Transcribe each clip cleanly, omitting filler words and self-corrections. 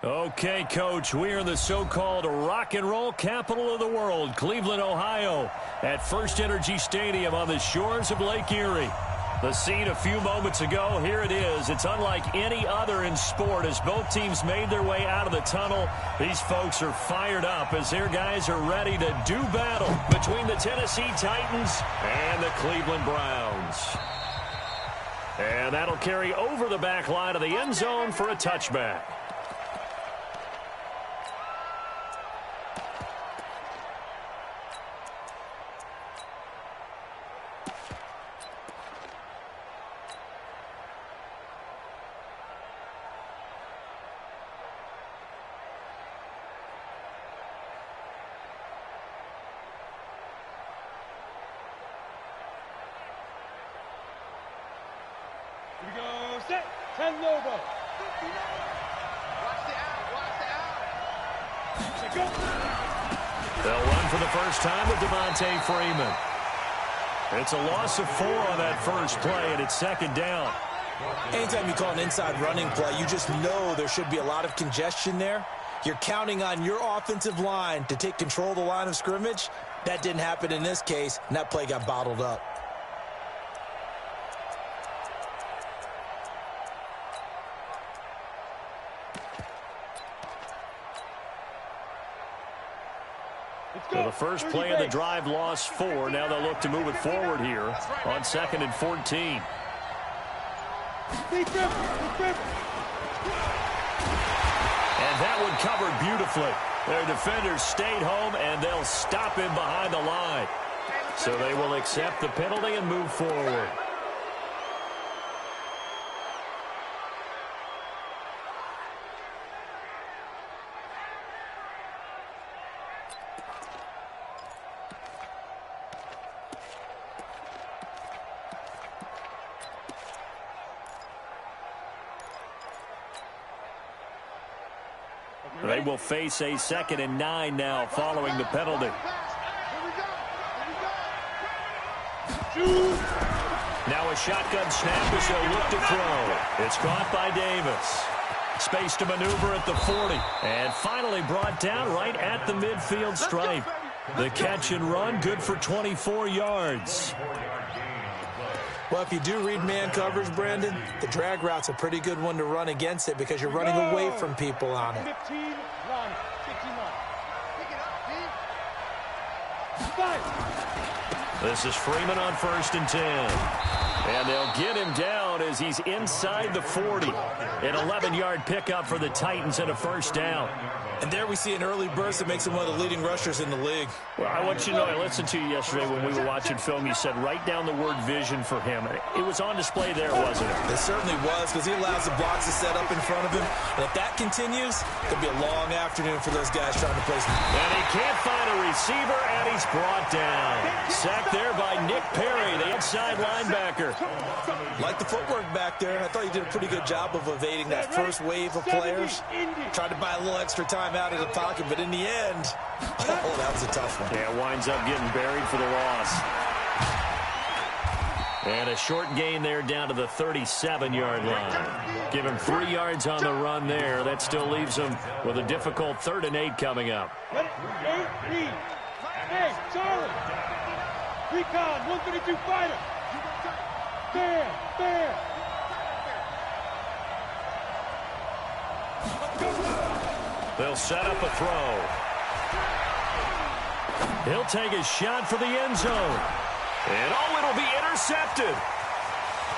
Okay, Coach, we are in the so-called rock and roll capital of the world, Cleveland, Ohio, at First Energy Stadium on the shores of Lake Erie. The scene a few moments ago, here it is. It's unlike any other in sport as both teams made their way out of the tunnel. These folks are fired up as their guys are ready to do battle between the Tennessee Titans and the Cleveland Browns. And that'll carry over the back line of the end zone for a touchback. Here we go, set, 10 Lobo. Watch the out. Go. They'll run for the first time with Devontae Freeman. It's a loss of 4 on that first play, and it's second down. Anytime you call an inside running play, you just know there should be a lot of congestion there. You're counting on your offensive line to take control of the line of scrimmage. That didn't happen in this case, and that play got bottled up. So the first play of the drive lost 4. Now they'll look to move it forward here on 2nd and 14. And that one covered beautifully. Their defenders stayed home, and they'll stop him behind the line. So they will accept the penalty and move forward. They will face a 2nd and 9 now following the penalty. Now a shotgun snap as they'll look to throw. It's caught by Davis. Space to maneuver at the 40. And finally brought down right at the midfield stripe. The catch and run good for 24 yards. Well, if you do read man coverage, Brandon, the drag route's a pretty good one to run against it because you're running away from people on it. 15, run, 59. This is Freeman on 1st and 10. And they'll get him down as he's inside the 40. An 11-yard pickup for the Titans and a first down. And there we see an early burst that makes him one of the leading rushers in the league. Well, I want you to know, I listened to you yesterday when we were watching film. You said write down the word vision for him. It was on display there, wasn't it? It certainly was because he allows the blocks to set up in front of him. And if that continues, it could be a long afternoon for those guys trying to place him. And he can't find a receiver, and he's brought down. Sacked there by Nick Perry, the inside linebacker. Like the footwork back there, I thought he did a pretty good job of evading that first wave of players. Tried to buy a little extra time out of the pocket, but in the end, oh, that was a tough one. Yeah, winds up getting buried for the loss. And a short gain there down to the 37-yard line. Give him 3 yards on the run there. That still leaves him with a difficult 3rd and 8 coming up. Hey, Charlie. Recon, 132 fighter. Bam, bam. They'll set up a throw. He'll take a shot for the end zone. And oh, it'll be intercepted.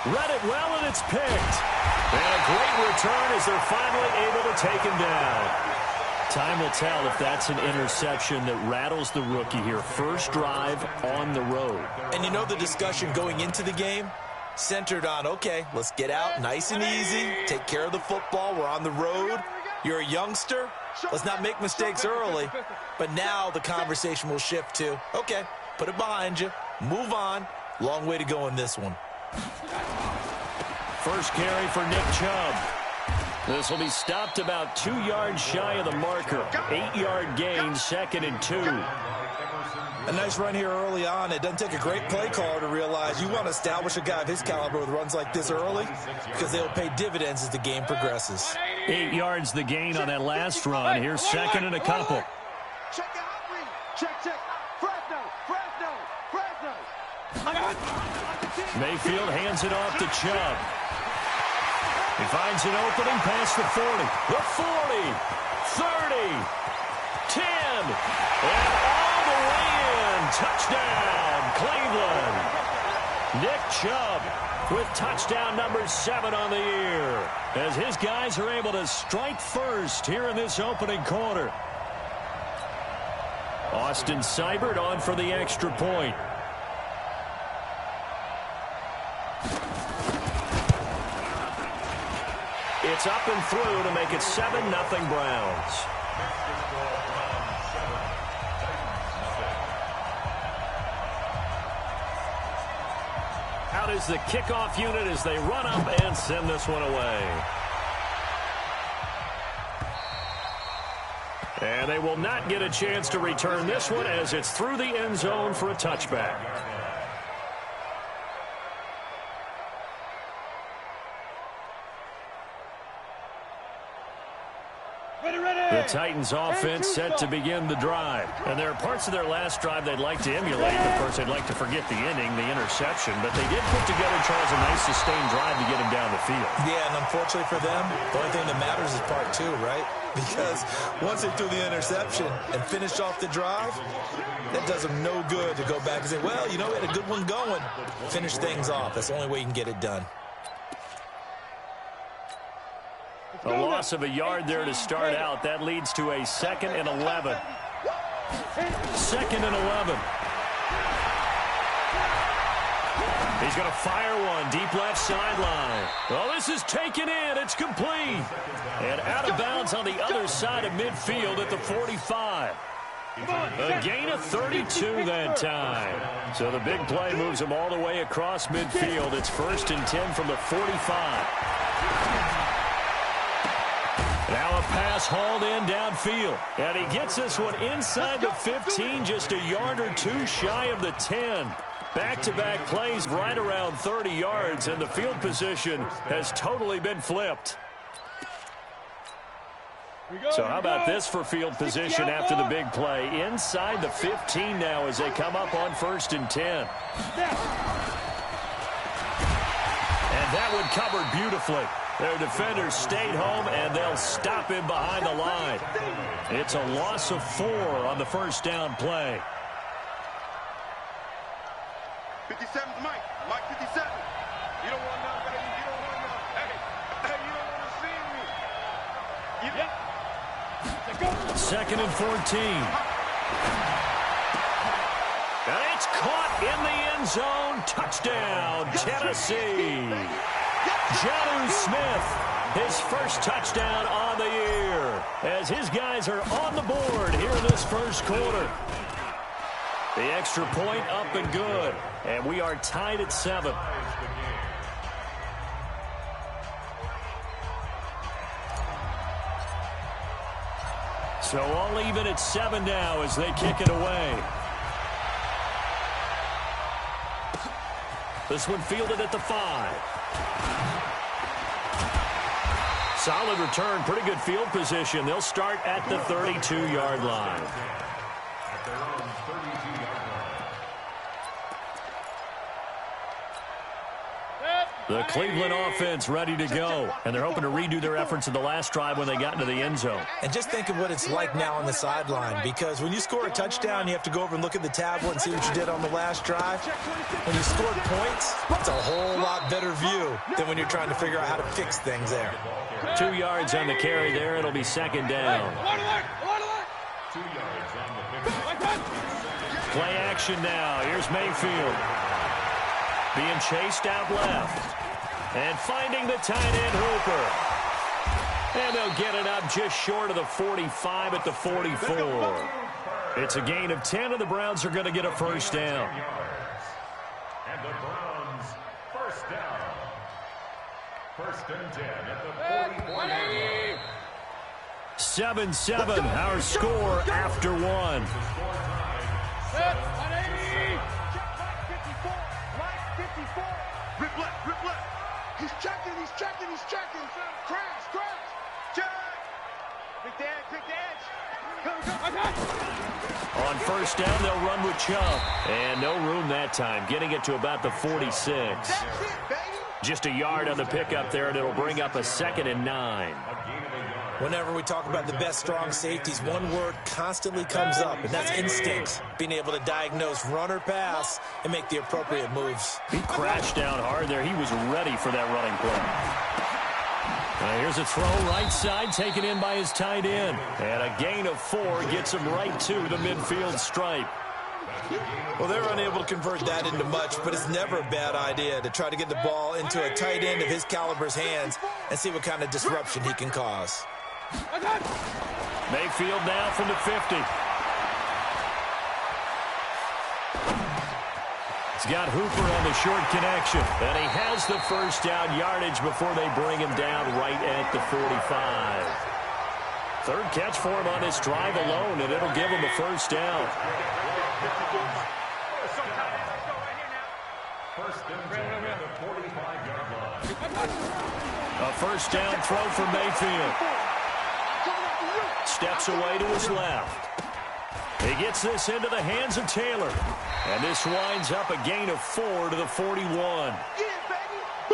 Read it well, and it's picked. And a great return as they're finally able to take him down. Time will tell if that's an interception that rattles the rookie here. First drive on the road. And you know the discussion going into the game? Centered on, okay, let's get out nice and easy, take care of the football, we're on the road. You're a youngster, let's not make mistakes early. But now the conversation will shift to, okay, put it behind you, move on. Long way to go in this one. First carry for Nick Chubb. This will be stopped about 2 yards shy of the marker. 8-yard gain, 2nd and 2. A nice run here early on. It doesn't take a great play caller to realize you want to establish a guy of his caliber with runs like this early because they'll pay dividends as the game progresses. 8 yards the gain on that last run. Here's second and a couple. Check out read. Check. Fresno. Mayfield hands it off to Chubb. He finds an opening past the 40, the 40, 30, 10, and all the way in. Touchdown, Cleveland. Nick Chubb with touchdown number 7 on the year, as his guys are able to strike first here in this opening quarter. Austin Seibert on for the extra point. It's up and through to make it 7-0 Browns. Out is the kickoff unit as they run up and send this one away. And they will not get a chance to return this one as it's through the end zone for a touchback. The Titans offense set to begin the drive. And there are parts of their last drive they'd like to emulate. Of course, they'd like to forget the inning, the interception. But they did put together, Charles, a nice sustained drive to get him down the field. Yeah, and unfortunately for them, the only thing that matters is part 2, right? Because once they threw the interception and finished off the drive, that does them no good to go back and say, well, you know, we had a good one going. Finish things off. That's the only way you can get it done. A loss of a yard there to start out. That leads to a 2nd and 11. 2nd and 11. He's going to fire one deep left sideline. Well, this is taken in. It's complete. And out of bounds on the other side of midfield at the 45. A gain of 32 that time. So the big play moves him all the way across midfield. It's 1st and 10 from the 45. Now a pass hauled in downfield. And he gets this one inside the 15, just a yard or 2 shy of the 10. Back-to-back plays right around 30 yards, and the field position has totally been flipped. So how about this for field position after the big play? Inside the 15 now as they come up on 1st and 10. And that one covered beautifully. Their defenders stayed home, and they'll stop him behind the line. It's a loss of 4 on the first down play. 57, Mike. Mike 57. You don't want to know, baby. You don't want to know. Hey, you don't want to see me. 2nd and 14. And it's caught in the end zone. Touchdown, Tennessee. Jonnu Smith, his first touchdown on the year, as his guys are on the board here in this first quarter. The extra point up and good, and we are tied at 7. So all even at 7 now as they kick it away. This one fielded at the 5. Solid return, pretty good field position. They'll start at the 32-yard line. The Cleveland offense ready to go, and they're hoping to redo their efforts in the last drive when they got into the end zone. And just think of what it's like now on the sideline, because when you score a touchdown, you have to go over and look at the tablet and see what you did on the last drive. When you scored points, it's a whole lot better view than when you're trying to figure out how to fix things there. 2 yards on the carry there. It'll be 2nd down. Play action now. Here's Mayfield. Being chased out left. And finding the tight end Hooper. And they'll get it up just short of the 45 at the 44. It's a gain of 10, and the Browns are going to get a first down. And the Browns first down. 1st and 10 at the 40-point. 7-7, our score after 1. Rip left. He's checking. Crash. On first down, they'll run with Chubb. And no room that time, getting it to about the 46. Just a yard on the pickup there, and it'll bring up a 2nd and 9. Whenever we talk about the best strong safeties, one word constantly comes up, and that's instincts. Being able to diagnose run or pass and make the appropriate moves. He crashed down hard there. He was ready for that running play. Here's a throw right side, taken in by his tight end. And a gain of 4 gets him right to the midfield stripe. Well, they're unable to convert that into much, but it's never a bad idea to try to get the ball into a tight end of his caliber's hands and see what kind of disruption he can cause. Mayfield now from the 50. He's got Hooper on the short connection. And he has the first down yardage before they bring him down right at the 45. Third catch for him on this drive alone, and it'll give him a first down. A first down throw for Mayfield. Steps away to his left. He gets this into the hands of Taylor. And this winds up a gain of 4 to the 41.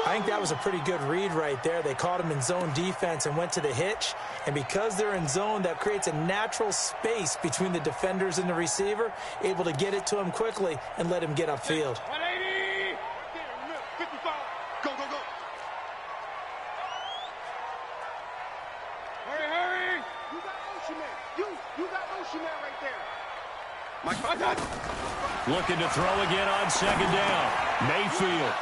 I think that was a pretty good read right there. They caught him in zone defense and went to the hitch. And because they're in zone, that creates a natural space between the defenders and the receiver, able to get it to him quickly and let him get upfield. 180! Go, go, go! Hurry, hurry! You got Ocean Man. You got Ocean Man right there. Looking to throw again on second down. Mayfield.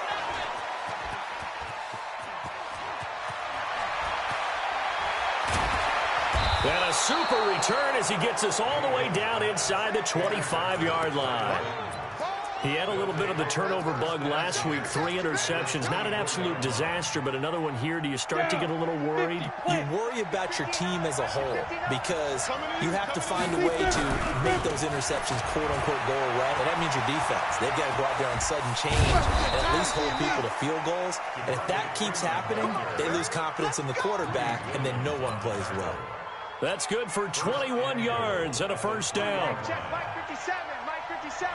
And a super return as he gets us all the way down inside the 25-yard line. He had a little bit of the turnover bug last week, 3 interceptions. Not an absolute disaster, but another one here. Do you start to get a little worried? You worry about your team as a whole because you have to find a way to make those interceptions quote-unquote go away, and that means your defense. They've got to go out there on sudden change and at least hold people to field goals. And if that keeps happening, they lose confidence in the quarterback, and then no one plays well. That's good for 21 yards and a first down. Check, Mike 57, Mike 57.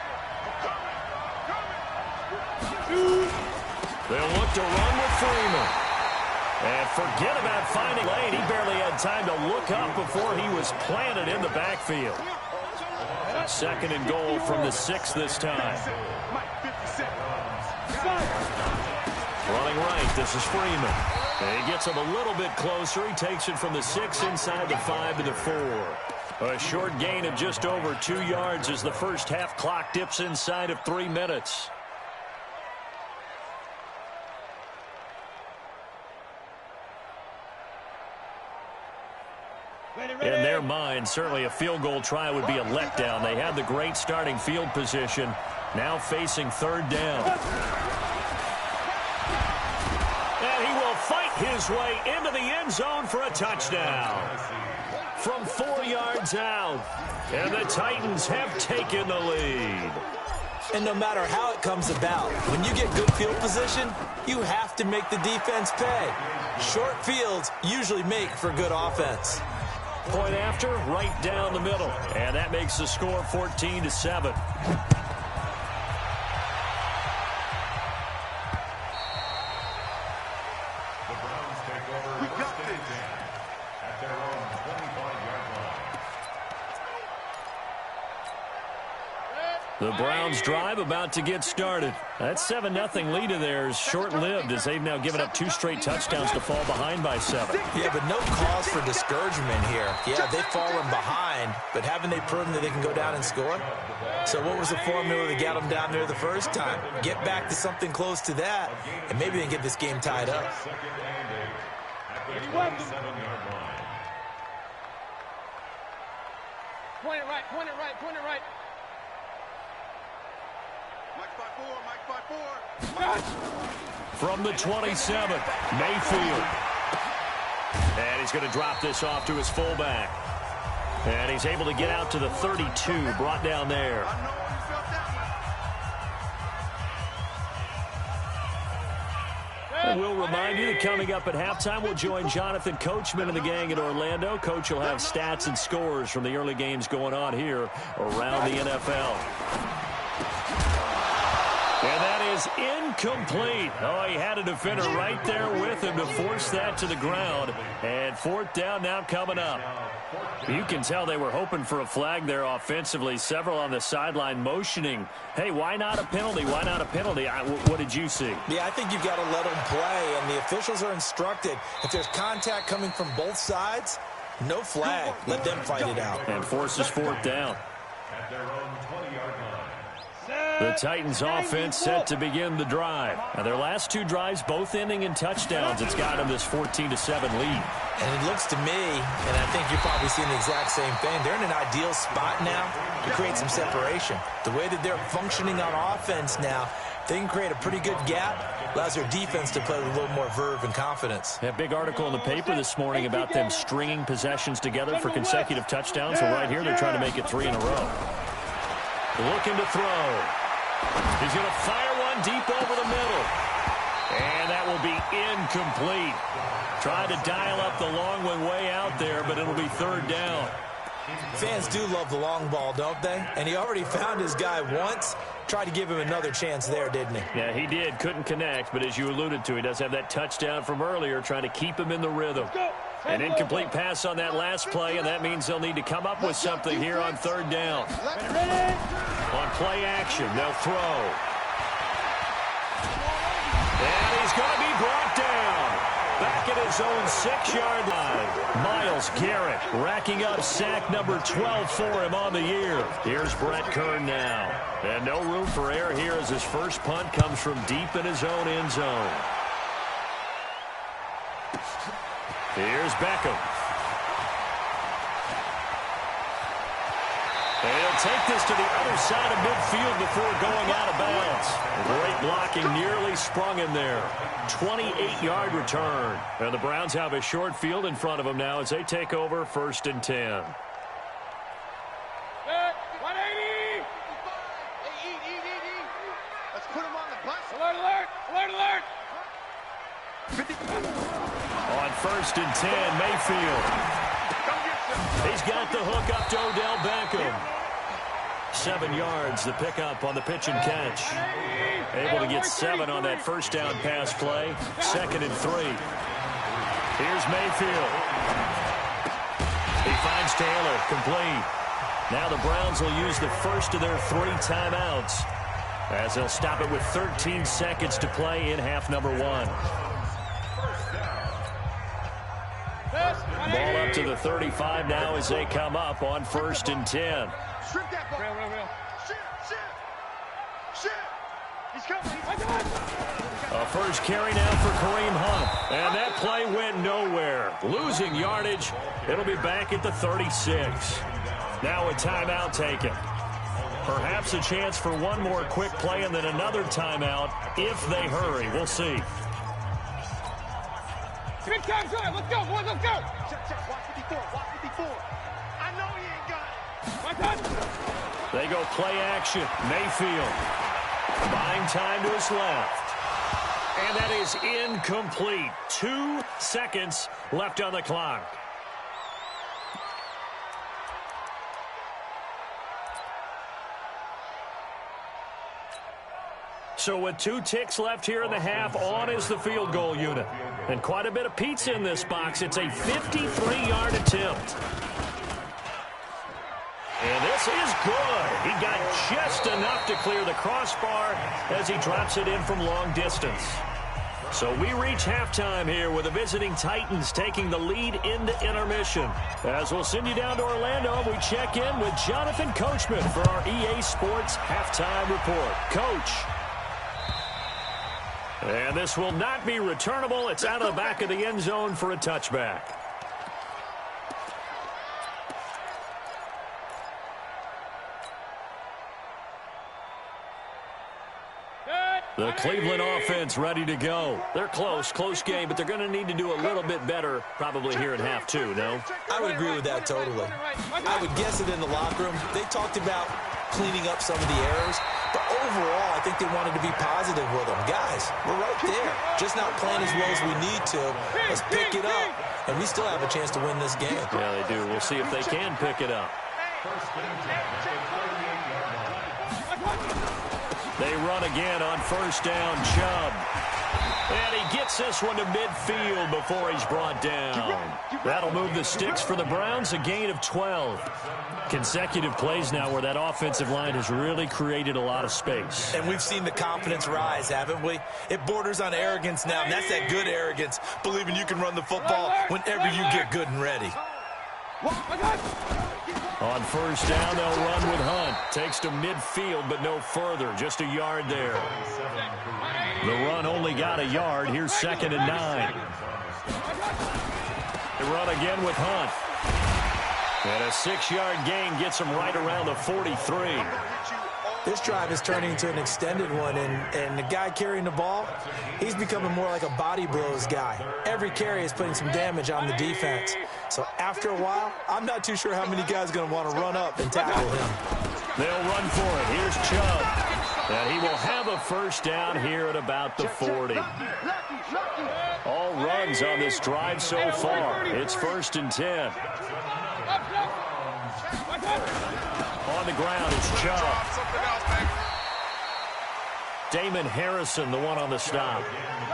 They'll look to run with Freeman. And forget about finding lane. He barely had time to look up before he was planted in the backfield. 2nd and goal from the 6 this time. Running right, this is Freeman. And he gets him a little bit closer. He takes it from the 6 inside the 5 to the 4. A short gain of just over 2 yards as the first half clock dips inside of 3 minutes. In their mind, certainly a field goal try would be a letdown. They had the great starting field position, now facing 3rd down. And he will fight his way into the end zone for a touchdown. From 4 yards out, and the Titans have taken the lead. And no matter how it comes about, when you get good field position, you have to make the defense pay. Short fields usually make for good offense. Point after, right down the middle. And that makes the score 14-7. The Browns drive about to get started. That 7-0 lead of theirs short-lived as they've now given up 2 straight touchdowns to fall behind by 7. Yeah, but no cause for discouragement here. Yeah, they've fallen behind, but haven't they proven that they can go down and score? So what was the formula that got them down there the first time? Get back to something close to that, and maybe they can get this game tied up. Point it right, point it right, point it right. Mike 5-4, Mike 5-4. From the 27, Mayfield. And he's going to drop this off to his fullback. And he's able to get out to the 32, brought down there. And we'll remind you that coming up at halftime, we'll join Jonathan Coachman and the gang in Orlando. Coach will have stats and scores from the early games going on here around the NFL. And that is incomplete. Oh, he had a defender right there with him to force that to the ground. And fourth down now coming up. You can tell they were hoping for a flag there offensively. Several on the sideline motioning, hey, why not a penalty? Why not a penalty? What did you see? Yeah, I think you've got to let them play, and the officials are instructed. If there's contact coming from both sides, no flag. Let them fight it out. And forces fourth down. At their own 20-yard line. The Titans offense set to begin the drive. Now their last two drives both ending in touchdowns. It's got them this 14-7 lead. And it looks to me, and I think you're probably seeing the exact same thing, they're in an ideal spot now to create some separation. The way that they're functioning on offense now, they can create a pretty good gap. Allows their defense to play with a little more verve and confidence. A big article in the paper this morning about them stringing possessions together for consecutive touchdowns. So right here they're trying to make it 3 in a row. Looking to throw. He's going to fire one deep over the middle. And that will be incomplete. Tried to dial up the long one way out there, but it'll be third down. Fans do love the long ball, don't they? And he already found his guy once. Tried to give him another chance there, didn't he? Yeah, he did. Couldn't connect, but as you alluded to, he does have that touchdown from earlier, trying to keep him in the rhythm. An incomplete pass on that last play, and that means they'll need to come up with something here on third down. On play action, they'll throw. And he's going to be brought down. Back at his own 6-yard line. Myles Garrett racking up sack number 12 for him on the year. Here's Brett Kern now. And no room for error here as his first punt comes from deep in his own end zone. Here's Beckham. They'll take this to the other side of midfield before going out of bounds. Great blocking, nearly sprung him there. 28-yard return. And the Browns have a short field in front of them now as they take over 1st and 10. 180! Let's put him on the bus. Alert, alert! Alert, alert! On 1st and 10, Mayfield. He's got the hook up to Odell Beckham. 7 yards, the pickup on the pitch and catch. Able to get 7 on that first down pass play. 2nd and 3. Here's Mayfield. He finds Taylor, complete. Now the Browns will use the first of their 3 timeouts as they'll stop it with 13 seconds to play in half number 1. Ball up to the 35 now as they come up on 1st and 10. Strip that ball. Real. Shit. He's coming. A first carry now for Kareem Hunt. And that play went nowhere. Losing yardage. It'll be back at the 36. Now a timeout taken. Perhaps a chance for one more quick play and then another timeout if they hurry. We'll see. Good time, let's go, boys, let's go. Check, watch 54, watch 54. I know he ain't got it. My touch. They go play action. Mayfield buying time to his left. And that is incomplete. 2 seconds left on the clock. So with 2 ticks left here in the half, on is the field goal unit. And quite a bit of pizza in this box. It's a 53-yard attempt. And this is good. He got just enough to clear the crossbar as he drops it in from long distance. So we reach halftime here with the visiting Titans taking the lead into intermission. As we'll send you down to Orlando, we check in with Jonathan Coachman for our EA Sports Halftime Report. Coach. And this will not be returnable. It's out of the back of the end zone for a touchback. The Cleveland offense ready to go. They're close game, but they're going to need to do a little bit better probably here in half 2, no? I would agree with that totally. I would guess it in the locker room. They talked about cleaning up some of the errors, but overall, I think they wanted to be positive with them. Guys, we're right right there. Just not playing as well as we need to. Let's pick it up, and we still have a chance to win this game. Yeah, they do. We'll see if they can pick it up. They run again on first down. Chubb. And he gets this one to midfield before he's brought down. That'll move the sticks for the Browns, a gain of 12. Consecutive plays now where that offensive line has really created a lot of space. And we've seen the confidence rise, haven't we? It borders on arrogance now, and that's that good arrogance, believing you can run the football whenever you get good and ready. On first down, they'll run with Hunt. Takes to midfield, but no further. Just a yard there. The run only got a yard. Here's 2nd and 9. They run again with Hunt. And a 6-yard gain gets him right around the 43. This drive is turning into an extended one, and the guy carrying the ball, he's becoming more like a body blows guy. Every carry is putting some damage on the defense. So after a while, I'm not too sure how many guys are going to want to run up and tackle him. They'll run for it. Here's Chubb. And he will have a first down here at about the 40. All runs on this drive so far. It's 1st and 10. On the ground is Chubb. Damon Harrison, the one on the stop.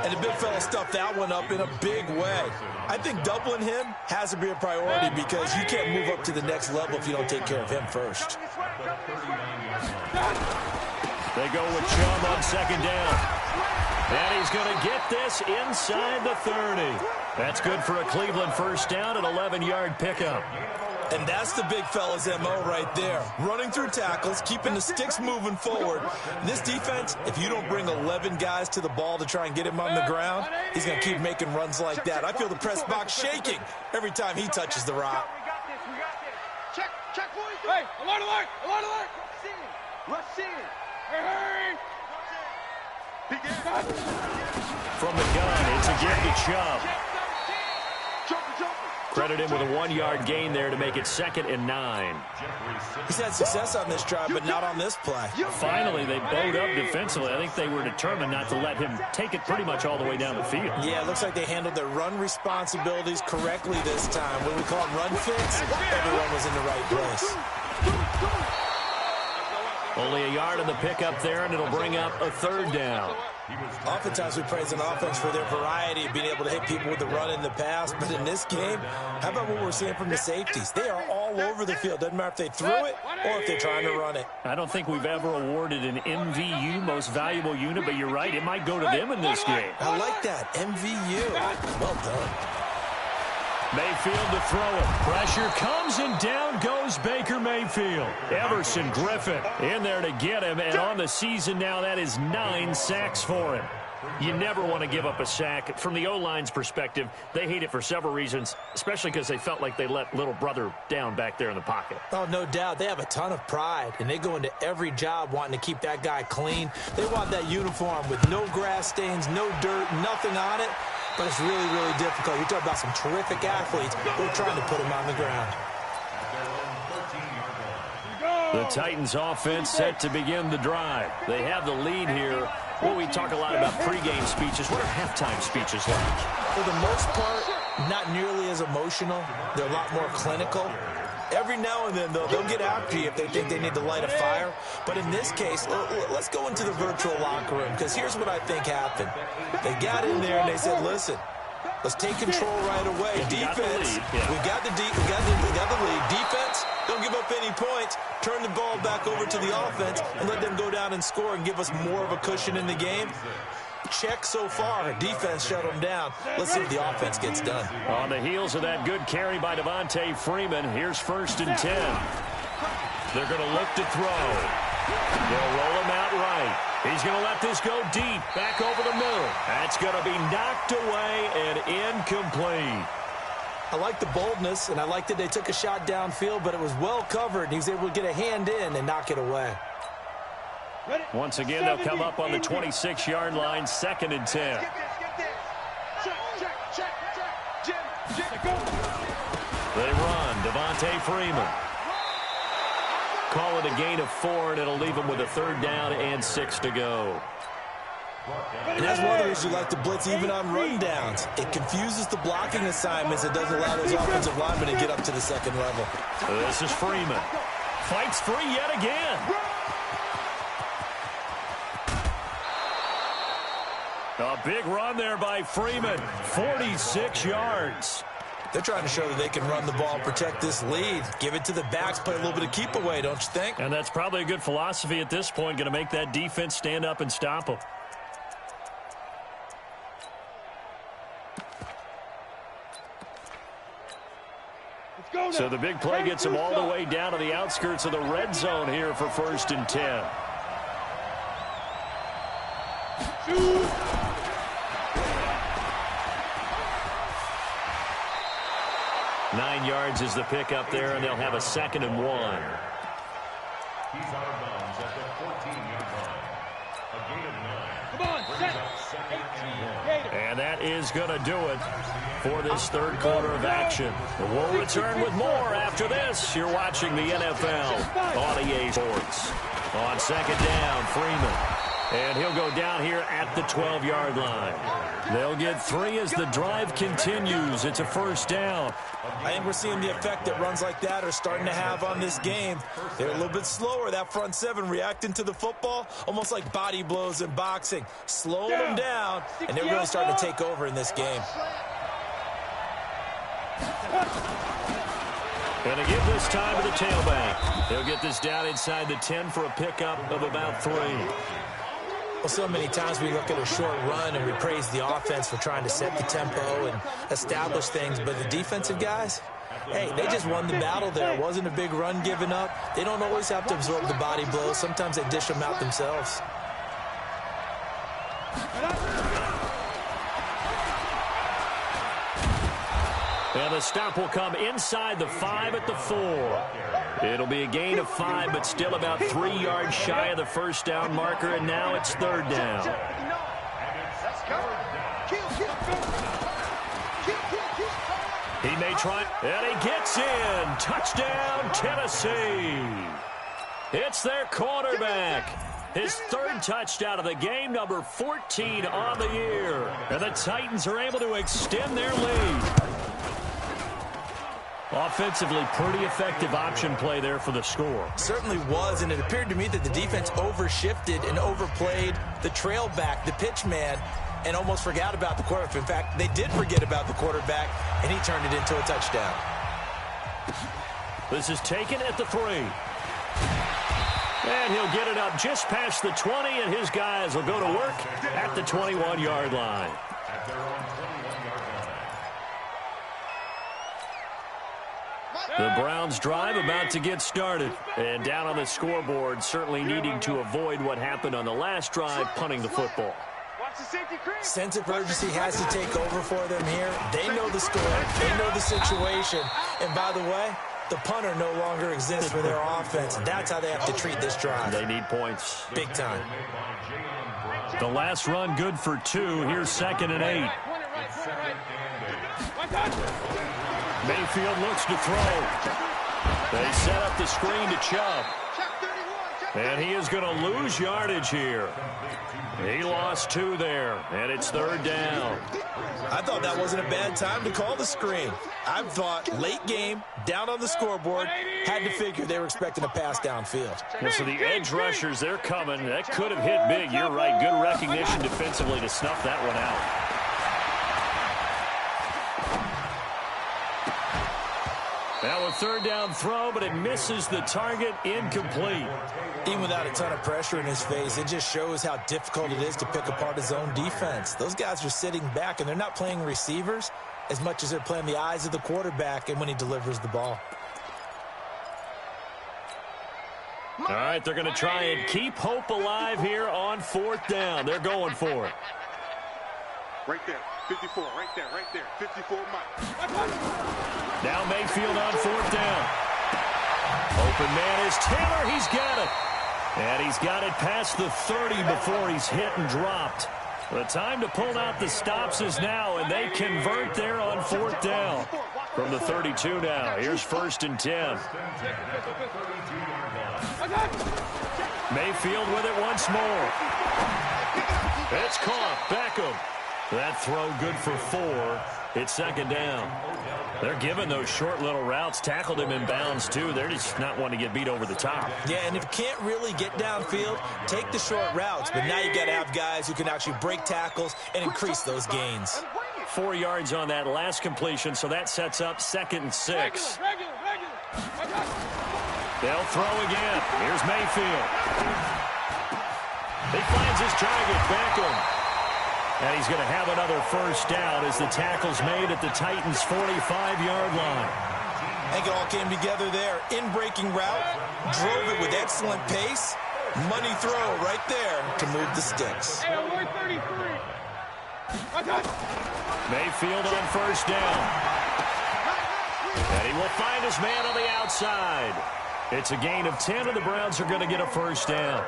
And the big fella stuffed that one up in a big way. I think doubling him has to be a priority because you can't move up to the next level if you don't take care of him first. They go with Chubb on 2nd down. And he's going to get this inside the 30. That's good for a Cleveland first down, an 11-yard pickup. And that's the big fella's MO right there. Running through tackles, keeping the sticks moving forward. This defense, if you don't bring 11 guys to the ball to try and get him on the ground, he's going to keep making runs like that. I feel the press box shaking every time he touches the rock. Check, boys. Hey, alert. Rush in. Hey. From the gun, it's again to Chubb. Credit him with a 1-yard gain there to make it 2nd and 9. He's had success on this drive, but not on this play. Finally, they bowed up defensively. I think they were determined not to let him take it pretty much all the way down the field. Yeah, it looks like they handled their run responsibilities correctly this time. When we call them run fits, everyone was in the right place. Only a yard on the pickup there, and it'll bring up a 3rd down. Oftentimes we praise an offense for their variety of being able to hit people with the run in the pass, but in this game, how about what we're seeing from the safeties? They are all over the field. Doesn't matter if they threw it or if they're trying to run it. I don't think we've ever awarded an MVU, most valuable unit, but you're right, it might go to them in this game. I like that, MVU. Well done. Mayfield to throw it. Pressure comes, and down goes Baker Mayfield. Everson Griffin in there to get him, and on the season now, that is 9 sacks for him. You never want to give up a sack. From the O-line's perspective, they hate it for several reasons, especially because they felt like they let little brother down back there in the pocket. Oh, no doubt. They have a ton of pride, and they go into every job wanting to keep that guy clean. They want that uniform with no grass stains, no dirt, nothing on it. But it's really, really difficult. You're talking about some terrific athletes who are trying to put him on the ground. The Titans offense set to begin the drive. They have the lead here. Well, we talk a lot about pregame speeches. What are halftime speeches like? For the most part, not nearly as emotional. They're a lot more clinical. Every now and then, though, they'll get after you if they think they need to light a fire. But in this case, let's go into the virtual locker room, because here's what I think happened. They got in there and they said, listen, let's take control right away. Defense, we got the lead. Defense, don't give up any points. Turn the ball back over to the offense and let them go down and score and give us more of a cushion in the game. Check so far. Defense shut them down. Let's see if the offense gets done. On the heels of that good carry by Devontae Freeman, here's 1st and 10. They're going to look to throw. They'll roll him out right. He's going to let this go deep, back over the middle. That's going to be knocked away and incomplete. I like the boldness, and I like that they took a shot downfield, but it was well covered, and he was able to get a hand in and knock it away. Once again, they'll come up on the 26-yard line, 2nd and 10. They run. Devontae Freeman. Call it a gain of 4, and it'll leave them with a 3rd down and 6 to go. And that's one of the reasons you like to blitz even on rundowns. It confuses the blocking assignments. It doesn't allow those offensive linemen to get up to the second level. This is Freeman. Fights free yet again. A big run there by Freeman. 46 yards. They're trying to show that they can run the ball and protect this lead. Give it to the backs, play a little bit of keep away, don't you think? And that's probably a good philosophy at this point. Going to make that defense stand up and stop them. So the big play gets them all the way down to the outskirts of the red zone here for 1st and 10. Nine yards is the pickup there, and they'll have a 2nd and 1. He's out of bounds at the 14-yard line. A gain of 9. Come on, set. 18. And that is going to do it for this third quarter of action. We'll return with more after this. You're watching the NFL on EA Sports. On 2nd down, Freeman. And he'll go down here at the 12-yard line. They'll get 3 as the drive continues. It's a 1st down. I think we're seeing the effect that runs like that are starting to have on this game. They're a little bit slower. That front 7 reacting to the football, almost like body blows in boxing. Slowing them down, and they're really starting to take over in this game. Going to give this time to the tailback. They'll get this down inside the 10 for a pickup of about 3. Well, so many times we look at a short run and we praise the offense for trying to set the tempo and establish things, but the defensive guys, hey, they just won the battle there. It wasn't a big run given up. They don't always have to absorb the body blows. Sometimes they dish them out themselves. And the stop will come inside the 5 at the 4. It'll be a gain of 5, but still about 3 yards shy of the 1st down marker, and now it's 3rd down. He may try, and he gets in. Touchdown, Tennessee. It's their quarterback. His 3rd touchdown of the game, number 14 on the year. And the Titans are able to extend their lead. Offensively, pretty effective option play there for the score. Certainly was, and it appeared to me that the defense overshifted and overplayed the trail back, the pitch man, and almost forgot about the quarterback. In fact, they did forget about the quarterback, and he turned it into a touchdown. This is taken at the 3. And he'll get it up just past the 20, and his guys will go to work at the 21-yard line. At their own 21-yard line. The Browns drive about to get started. And down on the scoreboard, certainly needing to avoid what happened on the last drive, punting the football. Sense of urgency has to take over for them here. They know the score. They know the situation. And by the way, the punter no longer exists for their offense. That's how they have to treat this drive. They need points. Big time. The last run good for 2. Here's 2nd and 8. Mayfield looks to throw. They set up the screen to Chubb. And he is going to lose yardage here. He lost 2 there, and it's 3rd down. I thought that wasn't a bad time to call the screen. I thought late game, down on the scoreboard, had to figure they were expecting a pass downfield. Well, so the edge rushers, they're coming. That could have hit big. You're right. Good recognition defensively to snuff that one out. Now a 3rd down throw, but it misses the target, incomplete. Even without a ton of pressure in his face, it just shows how difficult it is to pick apart his own defense. Those guys are sitting back, and they're not playing receivers as much as they're playing the eyes of the quarterback and when he delivers the ball. All right, they're going to try and keep hope alive here on 4th down. They're going for it. Right there, 54, right there, 54 Mike. Now Mayfield on 4th down. Open man is Taylor. He's got it. And he's got it past the 30 before he's hit and dropped. The time to pull out the stops is now, and they convert there on 4th down. From the 32 now. Here's 1st and 10. Mayfield with it once more. It's caught. Beckham. That throw good for 4. It's second down. They're giving those short little routes. Tackled him in bounds, too. They're just not wanting to get beat over the top. Yeah, and if you can't really get downfield, take the short routes. But now you got to have guys who can actually break tackles and increase those gains. 4 yards on that last completion, so that sets up 2nd and 6. They'll throw again. Here's Mayfield. He finds his target, Beckham. And he's going to have another first down as the tackle's made at the Titans' 45-yard line. I think it all came together there. In-breaking route, drove it with excellent pace. Money throw right there to move the sticks. Mayfield on first down. And he will find his man on the outside. It's a gain of 10, and the Browns are going to get a first down.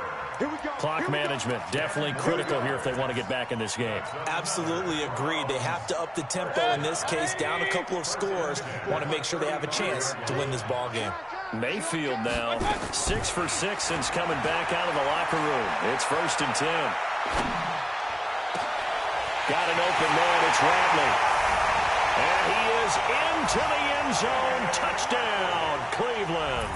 Clock management definitely critical here if they want to get back in this game. Absolutely agreed. They have to up the tempo in this case, down a couple of scores. Want to make sure they have a chance to win this ball game. Mayfield now 6 for 6 since coming back out of the locker room. It's 1st and 10. Got an open man. It's Ratley. And he is into the end zone. Touchdown, Cleveland.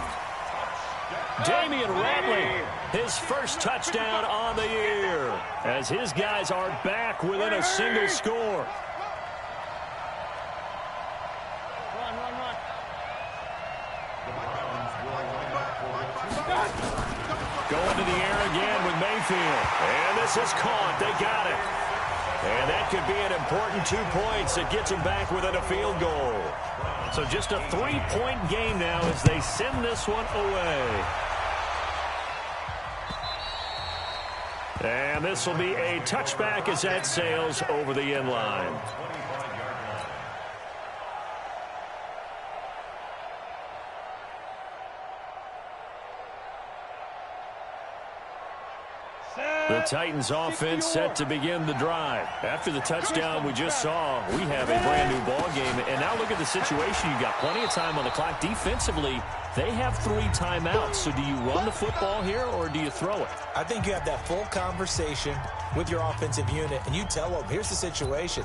Damian Ratley, his first touchdown on the year, as his guys are back within a single score. Going to the air again with Mayfield. And this is caught. They got it. And that could be an important 2 points that gets them back within a field goal. So just a 3-point game now as they send this one away. And this will be a touchback as that sails over the end line. The Titans offense set to begin the drive. After the touchdown we just saw, we have a brand new ball game. And now look at the situation. You've got plenty of time on the clock. Defensively, they have 3 timeouts. So do you run the football here or do you throw it? I think you have that full conversation with your offensive unit, and you tell them, here's the situation.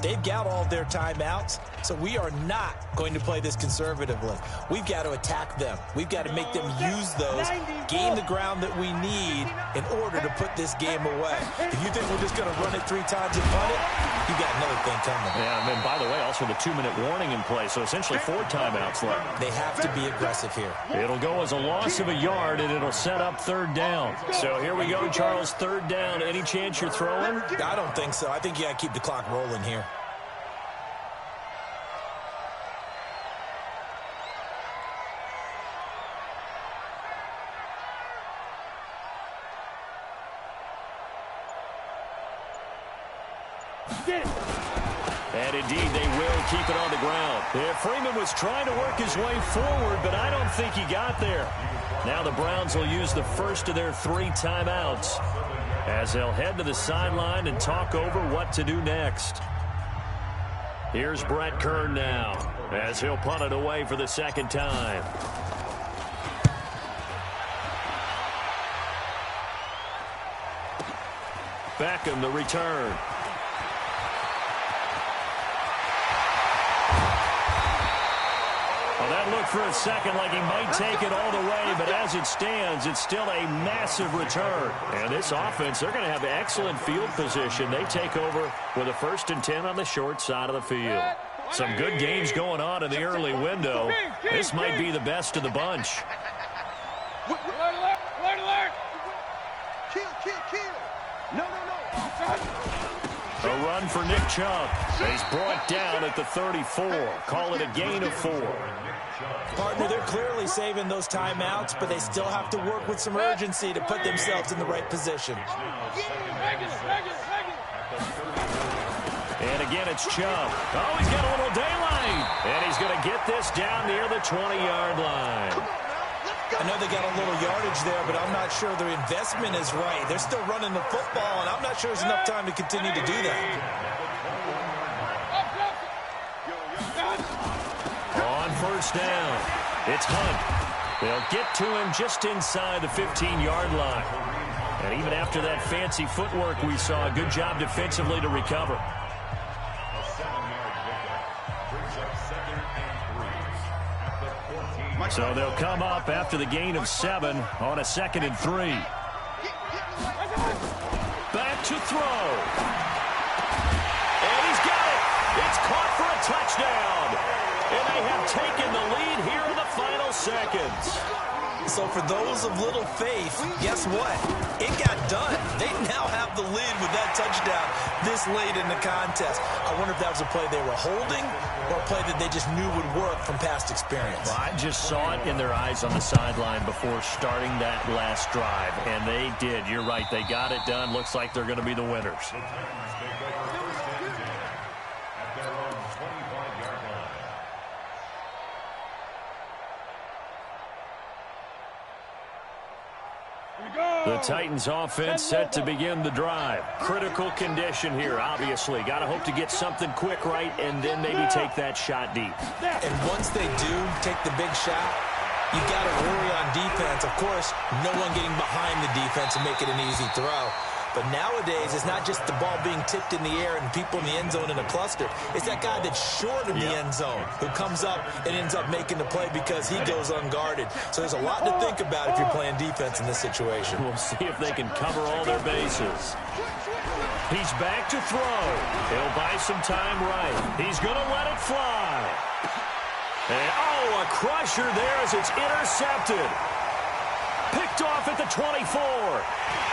They've got all their timeouts, so we are not going to play this conservatively. We've got to attack them. We've got to make them use those, gain the ground that we need in order to put this game away. If you think we're just going to run it 3 times and punt it, you got another thing coming. Yeah, and by the way, also the 2-minute warning in play, so essentially 4 timeouts left. They have to be aggressive here. It'll go as a loss of a yard, and it'll set up 3rd down. So here we go, Charles, 3rd down. Any chance you're throwing? I don't think so. I think you got to keep the clock rolling here. And indeed, they will keep it on the ground. Yeah, Freeman was trying to work his way forward, but I don't think he got there. Now the Browns will use the first of their 3 timeouts as they'll head to the sideline and talk over what to do next. Here's Brett Kern now as he'll punt it away for the 2nd time. Beckham the return. Well, that looked for a second like he might take it all the way, but as it stands, it's still a massive return. And this offense, they're going to have excellent field position. They take over with a 1st and 10 on the short side of the field. Some good games going on in the early window. This might be the best of the bunch. A run for Nick Chubb. He's brought down at the 34. Call it a gain of 4. Partner, they're clearly saving those timeouts, but they still have to work with some urgency to put themselves in the right position. And again, it's Chubb. Oh, he's got a little daylight. And he's going to get this down near the 20-yard line. I know they got a little yardage there, but I'm not sure their investment is right. They're still running the football, and I'm not sure there's enough time to continue to do that. On first down, it's Hunt. They'll get to him just inside the 15-yard line. And even after that fancy footwork we saw, a good job defensively to recover. A 7-yard pickup brings up 2nd and 3 at the 14. So they'll come up after the gain of 7 on a 2nd and 3. Back to throw. And he's got it. It's caught for a touchdown. And they have taken the lead here in the final seconds. So for those of little faith, guess what? It got done. They now have the lead with that touchdown this late in the contest. I wonder if that was a play they were holding or a play that they just knew would work from past experience. Well, I just saw it in their eyes on the sideline before starting that last drive, and they did. You're right. They got it done. Looks like they're going to be the winners. The Titans take over 1st and 10 at their own 25-yard line. The Titans offense set to begin the drive. Critical condition here, obviously. Got to hope to get something quick right and then maybe take that shot deep. And once they do take the big shot, you got to worry on defense. Of course, no one getting behind the defense and make it an easy throw. But nowadays, it's not just the ball being tipped in the air and people in the end zone in a cluster. It's that guy that's short of the end zone who comes up and ends up making the play because he goes unguarded. So there's a lot to think about if you're playing defense in this situation. We'll see if they can cover all their bases. He's back to throw. He'll buy some time right. He's going to let it fly. And, a crusher there as it's intercepted. Picked off at the 24.